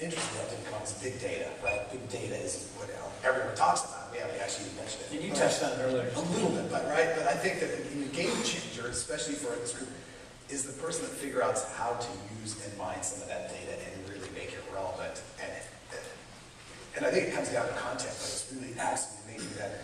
interesting that didn't come up is big data, right? Big data is what everyone talks about. We haven't actually even mentioned it. And you touched on it earlier. A little bit, but right? But I think that the game changer, especially for this group, is the person that figures out how to use and mine some of that data and really make it relevant. And I think it comes down to content, but it's really absolutely making that,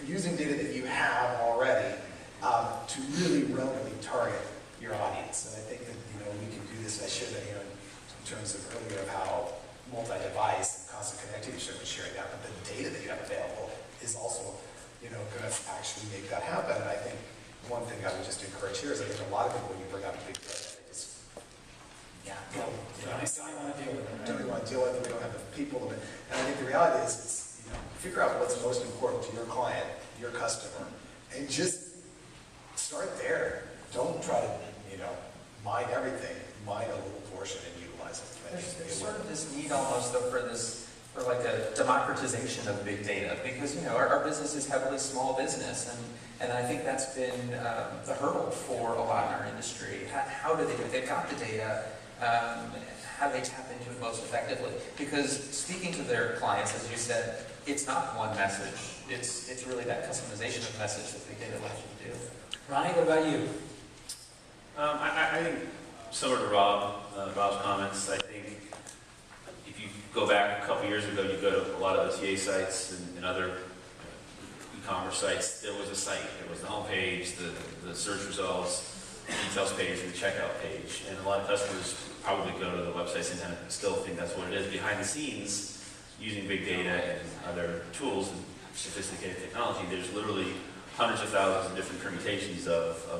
using data that you have already to really relevantly target your audience. And I think that, we can do this. I showed that, in terms of earlier of how multi-device and constant connectivity should be sharing that, but the data that you have available is also, going to actually make that happen. And I think one thing I would just encourage here is I think a lot of people, when you bring up big data, they just, don't want to deal with it. Don't really want to deal with it. We don't have the people. And I think the reality is, it's, figure out what's most important to your client, your customer, and just start there. Don't try to, mine everything. Mine a little portion and utilize it. There's sort of this need almost though for like a democratization of big data, because our business is heavily small business, and I think that's been the hurdle for a lot in our industry. How do they do it? They've got the data. How do they tap into it most effectively? Because speaking to their clients, as you said, it's not one message. It's really that customization of message that big data allows you to do. Ronnie, what about you? I think similar to Rob's comments, I think if you go back a couple years ago, you go to a lot of OTA sites and other e-commerce sites, there was a site. There was the home page, the search results, the details page, and the checkout page. And a lot of customers probably go to the websites and kind of still think that's what it is. Behind the scenes, using big data and other tools and sophisticated technology, there's literally hundreds of thousands of different permutations of a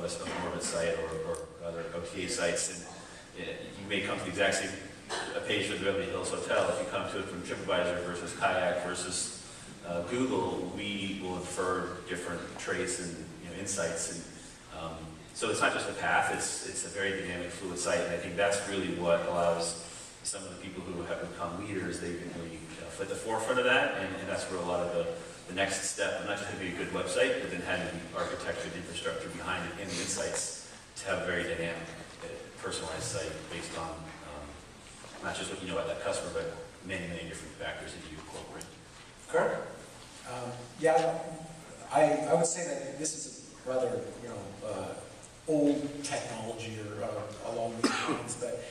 Orbit site or other OTA sites, and you may come to the exact same page for the Beverly Hills Hotel. If you come to it from TripAdvisor versus Kayak versus Google, we will infer different traits and insights, and so it's not just a path, it's a very dynamic, fluid site, and I think that's really what allows some of the people who have become leaders, they can really at the forefront of that, and that's where a lot of the next step, not just to be a good website, but then having the architecture and infrastructure behind it and the insights to have a very dynamic, personalized site based on not just what you know about that customer, but many, many different factors that you incorporate. Kirk? I would say that this is a rather, old technology or along these lines, but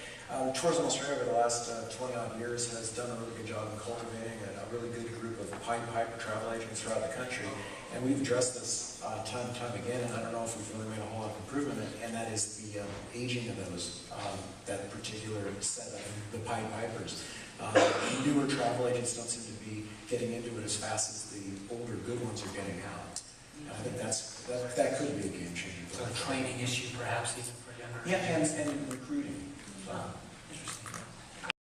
Tourism Australia over the last 20-odd years has done a really good job in cultivating a really good group of Pied Piper travel agents throughout the country, and we've addressed this time and time again, and I don't know if we've really made a whole lot of improvement, and that is the aging of those, that particular set of the Pied Pipers. Newer travel agents don't seem to be getting into it as fast as the older good ones are getting out. And I think that could be a game changer. So a training issue perhaps even for younger. Yeah, and recruiting.